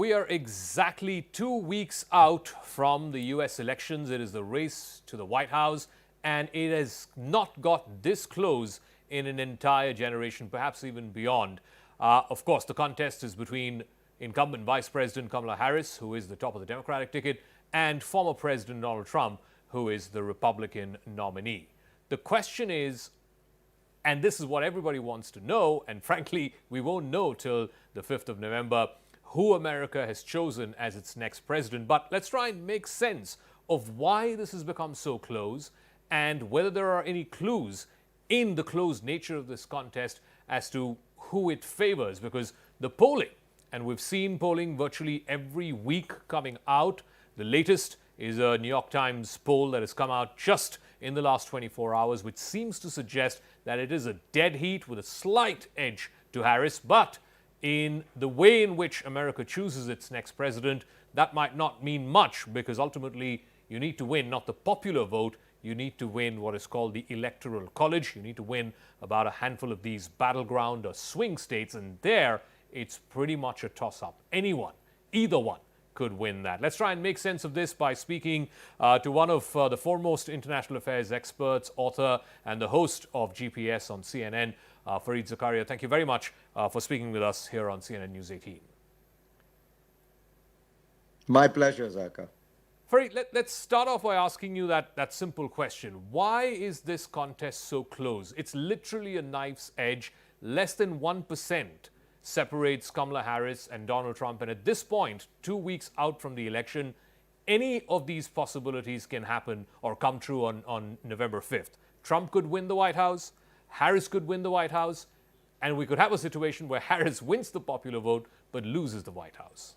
We are exactly 2 weeks out from the U.S. elections. It is the race to the White House, and it has not got this close in an entire generation, perhaps even beyond. Of course, the contest is between incumbent Vice President Kamala Harris, who is the top of the Democratic ticket, and former President Donald Trump, who is the Republican nominee. The question is, and this is what everybody wants to know, and frankly, we won't know till the 5th of November, who America has chosen as its next president. But let's try and make sense of why this has become so close and whether there are any clues in the close nature of this contest as to who it favors. Because the polling, and we've seen polling virtually every week coming out. The latest is a New York Times poll that has come out just in the last 24 hours, which seems to suggest that it is a dead heat with a slight edge to Harris. But in the way in which America chooses its next president, that might not mean much, because ultimately you need to win not the popular vote, you need to win what is called the Electoral College. You need to win about a handful of these battleground or swing states, and there it's pretty much a toss-up. Anyone, either one, could win that. Let's try and make sense of this by speaking to one of the foremost international affairs experts, author, and the host of GPS on CNN, Zakaria. Thank you very much for speaking with us here on CNN News 18. My pleasure, Zaka. Let's start off by asking you that simple question. Why is this contest so close? It's literally a knife's edge. Less than 1% separates Kamala Harris and Donald Trump. And at this point, 2 weeks out from the election, any of these possibilities can happen or come true on November 5th. Trump could win the White House. Harris could win the White House. And we could have a situation where Harris wins the popular vote but loses the White House.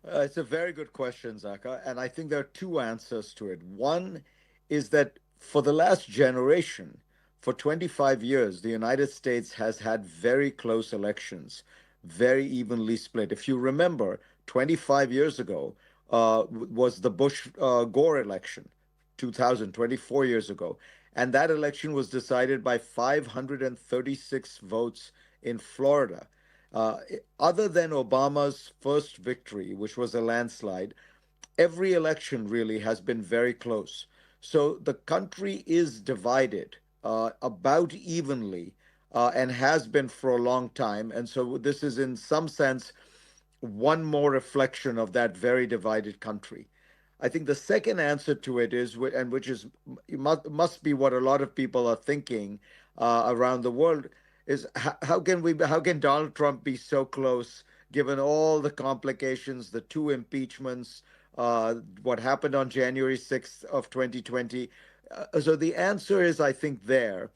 It's a very good question, Zaka, and I think there are two answers to it. One is that for the last generation, for 25 years, the United States has had very close elections, very evenly split. If you remember, 25 years ago was the Bush-Gore election, 24 years ago, and that election was decided by 536 votes in Florida. Other than Obama's first victory, which was a landslide, every election really has been very close. So the country is divided about evenly and has been for a long time. And so this is, in some sense, one more reflection of that very divided country. I think the second answer to it is, and which is must be what a lot of people are thinking around the world, is how can Donald Trump be so close given all the complications, the two impeachments, what happened on January 6th of 2020? So the answer is, I think, there.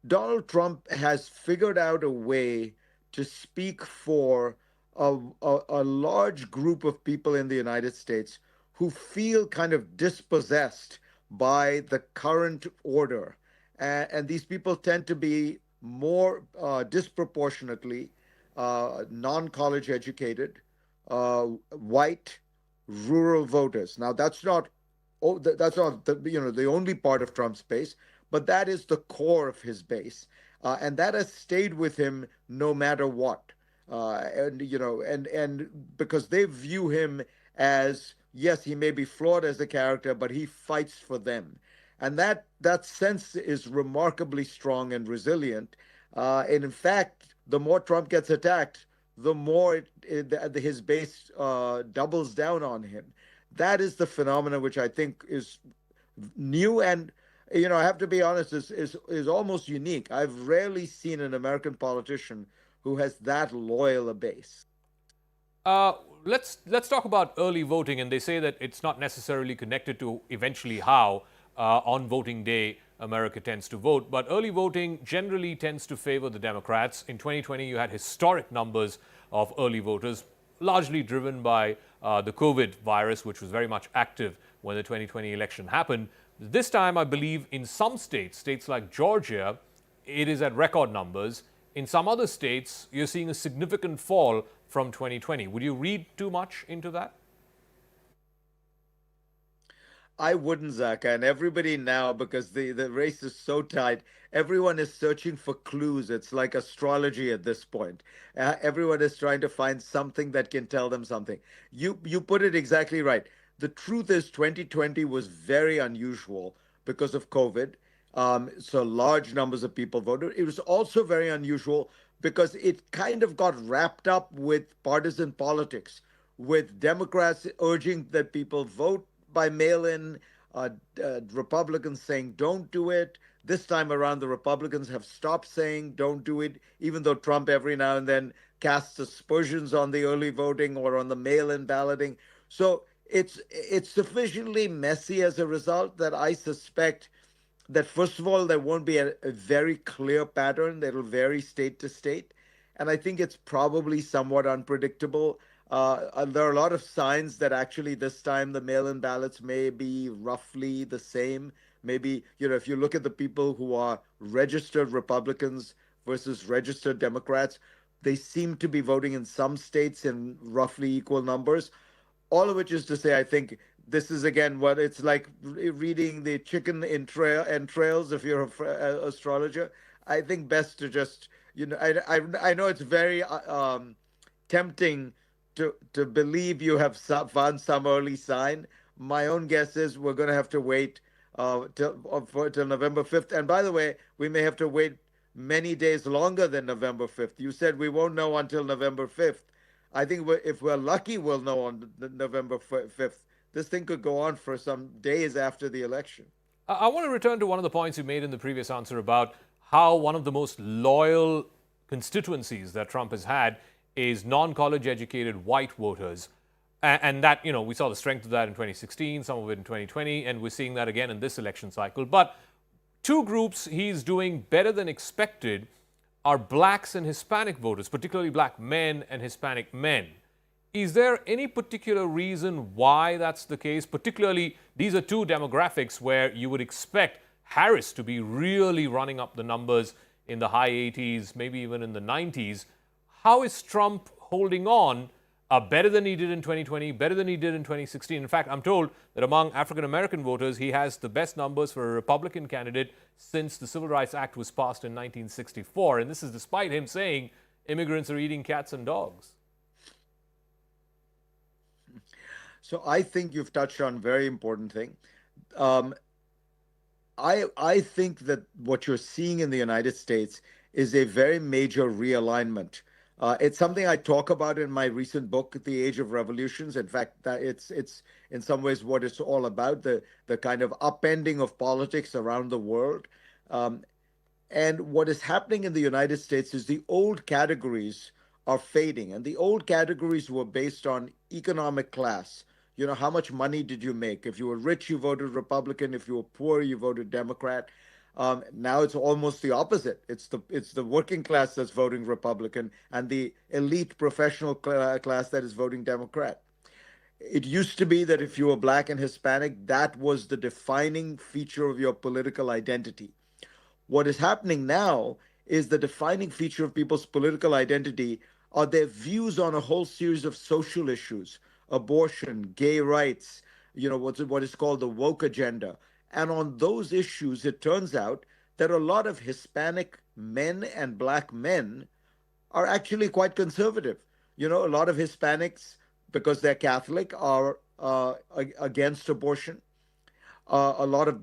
Donald Trump has figured out a way to speak for a large group of people in the United States who feel kind of dispossessed by the current order. And these people tend to be more disproportionately non-college educated, white, rural voters. Now, that's not the only part of Trump's base, but that is the core of his base, and that has stayed with him no matter what. And because they view him as, yes, he may be flawed as a character, but he fights for them. And that sense is remarkably strong and resilient. And in fact, the more Trump gets attacked, the more his base doubles down on him. That is the phenomenon which I think is new, and I have to be honest, is almost unique. I've rarely seen an American politician who has that loyal a base. Let's talk about early voting, and they say that it's not necessarily connected to eventually how on voting day America tends to vote, but early voting generally tends to favor the Democrats. In 2020, you had historic numbers of early voters, largely driven by the COVID virus, which was very much active when the 2020 election happened. This time, I believe, in some states like Georgia, it is at record numbers. In some other states, you're seeing a significant fall from 2020. Would you read too much into that? I wouldn't, Zaka, and everybody now, because the race is so tight, everyone is searching for clues. It's like astrology at this point. Everyone is trying to find something that can tell them something. You put it exactly right. The truth is, 2020 was very unusual because of COVID. So large numbers of people voted. It was also very unusual because it kind of got wrapped up with partisan politics, with Democrats urging that people vote by mail in, Republicans saying don't do it. This time around, the Republicans have stopped saying don't do it, even though Trump every now and then casts aspersions on the early voting or on the mail in balloting. So it's sufficiently messy as a result that I suspect that first of all there won't be a very clear pattern that'll vary state to state, and I think it's probably somewhat unpredictable. There are a lot of signs that actually this time the mail-in ballots may be roughly the same. Maybe, if you look at the people who are registered Republicans versus registered Democrats, they seem to be voting in some states in roughly equal numbers. All of which is to say, I think this is again what it's like reading the chicken entrails if you're an astrologer. I think best to just, I know it's very tempting to believe you have found some early sign. My own guess is we're going to have to wait till November 5th. And by the way, we may have to wait many days longer than November 5th. You said we won't know until November 5th. I think if we're lucky, we'll know on November 5th. This thing could go on for some days after the election. I want to return to one of the points you made in the previous answer about how one of the most loyal constituencies that Trump has had is non-college educated white voters. And that, we saw the strength of that in 2016, some of it in 2020, and we're seeing that again in this election cycle. But two groups he's doing better than expected are blacks and Hispanic voters, particularly black men and Hispanic men. Is there any particular reason why that's the case? Particularly, these are two demographics where you would expect Harris to be really running up the numbers in the high 80s, maybe even in the 90s. How is Trump holding on better than he did in 2020, better than he did in 2016? In fact, I'm told that among African-American voters, he has the best numbers for a Republican candidate since the Civil Rights Act was passed in 1964. And this is despite him saying immigrants are eating cats and dogs. So I think you've touched on a very important thing. I think that what you're seeing in the United States is a very major realignment. It's something I talk about in my recent book, The Age of Revolutions. In fact, that it's in some ways what it's all about, the kind of upending of politics around the world. And what is happening in the United States is the old categories are fading. And the old categories were based on economic class. How much money did you make? If you were rich, you voted Republican. If you were poor, you voted Democrat. Now it's almost the opposite. It's the working class that's voting Republican and the elite professional class that is voting Democrat. It used to be that if you were black and Hispanic, that was the defining feature of your political identity. What is happening now is the defining feature of people's political identity are their views on a whole series of social issues: abortion, gay rights, what is called the woke agenda. And on those issues, it turns out that a lot of Hispanic men and black men are actually quite conservative. A lot of Hispanics, because they're Catholic, are against abortion. A lot of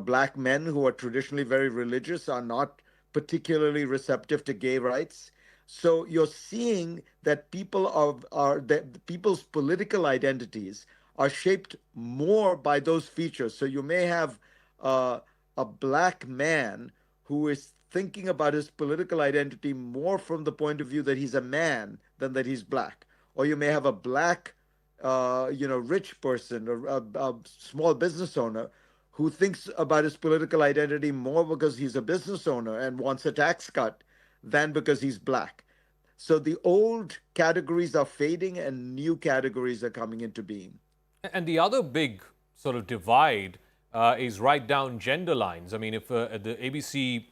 black men who are traditionally very religious are not particularly receptive to gay rights. So you're seeing that people's political identities are shaped more by those features. So you may have a black man who is thinking about his political identity more from the point of view that he's a man than that he's black. Or you may have a black, rich person or a small business owner who thinks about his political identity more because he's a business owner and wants a tax cut than because he's black. So the old categories are fading and new categories are coming into being. And the other big sort of divide is right down gender lines. I mean, if the ABC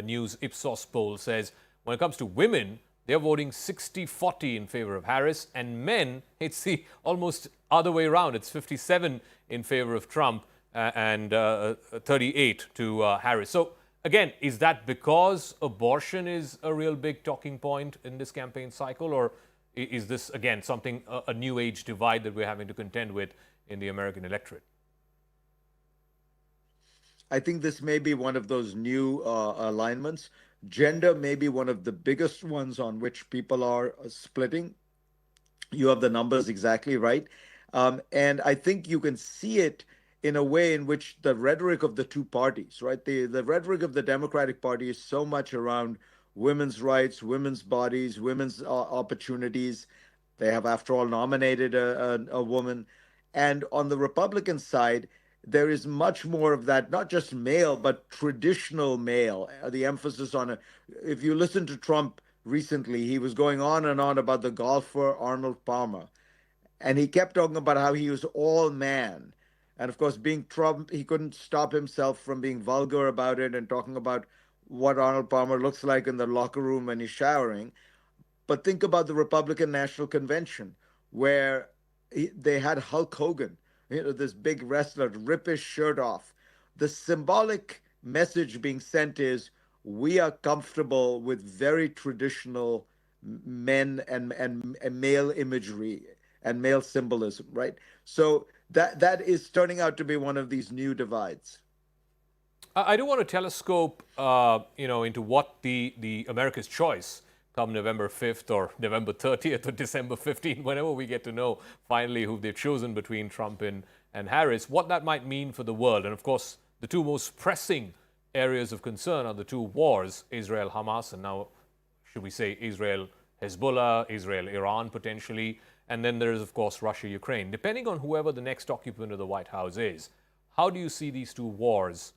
News Ipsos poll says when it comes to women, they're voting 60-40 in favor of Harris, and men, it's the almost other way around. It's 57 in favor of Trump and 38 to Harris. So again, is that because abortion is a real big talking point in this campaign cycle, or is this, again, something, a new age divide that we're having to contend with in the American electorate? I think this may be one of those new alignments. Gender may be one of the biggest ones on which people are splitting. You have the numbers exactly right. And I think you can see it in a way in which the rhetoric of the two parties, right? The rhetoric of the Democratic Party is so much around women's rights, women's bodies, women's opportunities. They have, after all, nominated a woman. And on the Republican side, there is much more of that, not just male, but traditional male. The emphasis on it. If you listen to Trump recently, he was going on and on about the golfer Arnold Palmer. And he kept talking about how he was all man. And of course, being Trump, he couldn't stop himself from being vulgar about it and talking about what Arnold Palmer looks like in the locker room when he's showering. But think about the Republican National Convention, where they had Hulk Hogan, this big wrestler, rip his shirt off. The symbolic message being sent is we are comfortable with very traditional men and male imagery and male symbolism, right? So that is turning out to be one of these new divides. I do want to telescope, into what the America's choice come November 5th or November 30th or December 15th, whenever we get to know finally who they've chosen between Trump and Harris, what that might mean for the world. And of course, the two most pressing areas of concern are the two wars, Israel-Hamas, and now, should we say, Israel-Hezbollah, Israel-Iran potentially. And then there is, of course, Russia-Ukraine. Depending on whoever the next occupant of the White House is, how do you see these two wars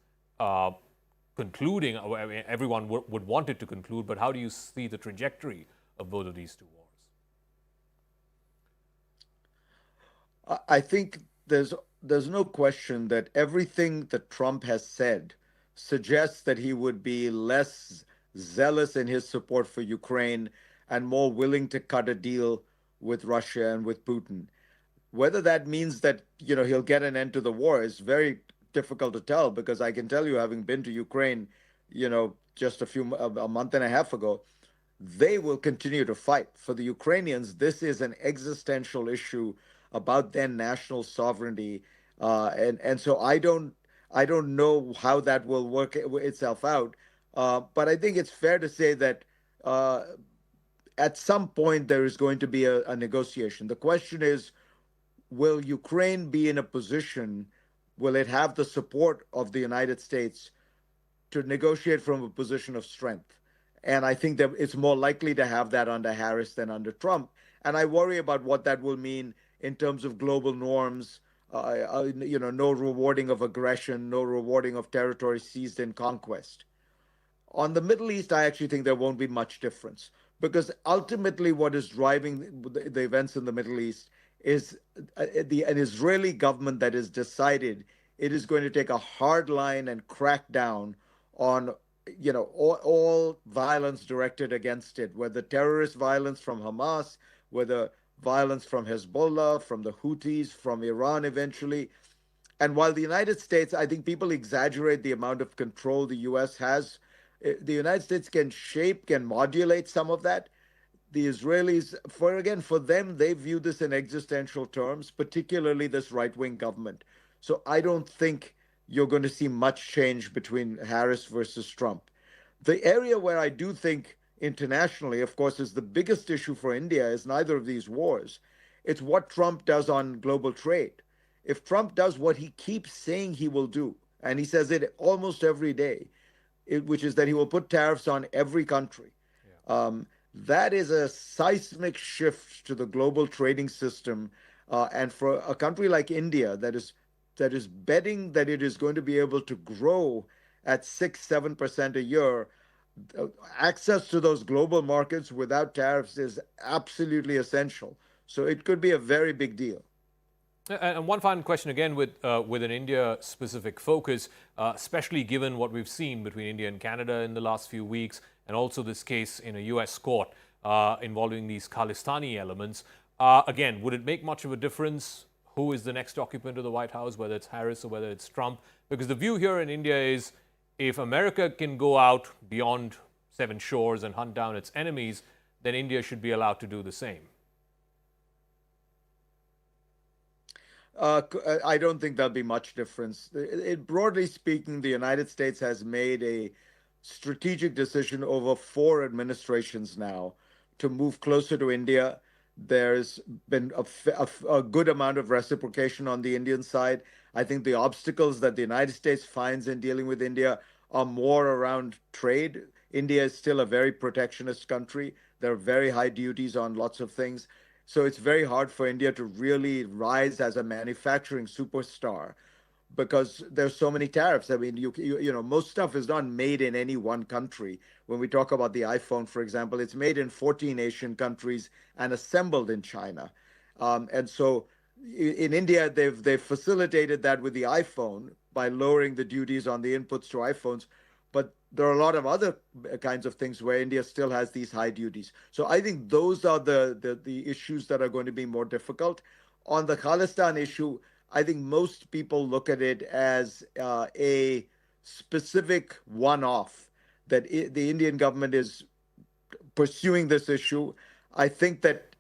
concluding? I mean, everyone would want it to conclude, but how do you see the trajectory of both of these two wars? I think there's no question that everything that Trump has said suggests that he would be less zealous in his support for Ukraine and more willing to cut a deal with Russia and with Putin. Whether that means that he'll get an end to the war is very difficult to tell, because I can tell you, having been to Ukraine, just a month and a half ago, they will continue to fight. For the Ukrainians, this is an existential issue about their national sovereignty, and so I don't know how that will work itself out. But I think it's fair to say that at some point there is going to be a negotiation. The question is, will Ukraine be in a position? Will it have the support of the United States to negotiate from a position of strength? And I think that it's more likely to have that under Harris than under Trump. And I worry about what that will mean in terms of global norms, no rewarding of aggression, no rewarding of territory seized in conquest. On the Middle East, I actually think there won't be much difference, because ultimately what is driving the events in the Middle East is an Israeli government that has decided it is going to take a hard line and crack down on all violence directed against it, whether terrorist violence from Hamas, whether violence from Hezbollah, from the Houthis, from Iran eventually. And while the United States, I think people exaggerate the amount of control the US has, the United States can shape, can modulate some of that. The Israelis, for them, they view this in existential terms, particularly this right-wing government. So I don't think you're going to see much change between Harris versus Trump. The area where I do think internationally, of course, is the biggest issue for India is neither of these wars. It's what Trump does on global trade. If Trump does what he keeps saying he will do, and he says it almost every day, which is that he will put tariffs on every country, that is a seismic shift to the global trading system. And for a country like India that is betting that it is going to be able to grow at 6-7% a year, access to those global markets without tariffs is absolutely essential. So it could be a very big deal. And one final question again with an India-specific focus, especially given what we've seen between India and Canada in the last few weeks, and also this case in a U.S. court involving these Khalistani elements. Again, would it make much of a difference who is the next occupant of the White House, whether it's Harris or whether it's Trump. Because the view here in India is if America can go out beyond seven shores and hunt down its enemies, then India should be allowed to do the same. I don't think there'll be much difference. Broadly speaking, the United States has made a strategic decision over 4 administrations now to move closer to India. There's been a good amount of reciprocation on the Indian side. I think the obstacles that the United States finds in dealing with India are more around trade. India is still a very protectionist country. There are very high duties on lots of things. So it's very hard for India to really rise as a manufacturing superstar because there's so many tariffs. I mean, most stuff is not made in any one country. When we talk about the iPhone, for example, it's made in 14 Asian countries and assembled in China. And so in India, they've facilitated that with the iPhone by lowering the duties on the inputs to iPhones. But there are a lot of other kinds of things where India still has these high duties. So I think those are the issues that are going to be more difficult. On the Khalistan issue, I think most people look at it as a specific one-off that the Indian government is pursuing this issue. I think that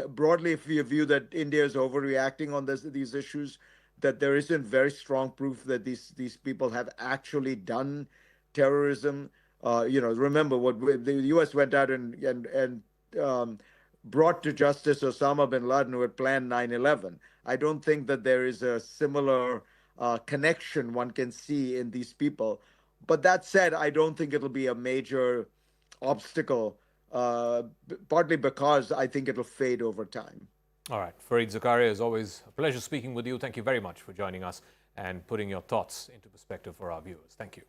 broadly, if you view that India is overreacting on these issues, that there isn't very strong proof that these people have actually done terrorism. Remember the U.S. went out and brought to justice Osama bin Laden, who had planned 9/11. I don't think that there is a similar connection one can see in these people. But that said, I don't think it'll be a major obstacle, partly because I think it'll fade over time. All right. Fareed Zakaria, as always, a pleasure speaking with you. Thank you very much for joining us and putting your thoughts into perspective for our viewers. Thank you.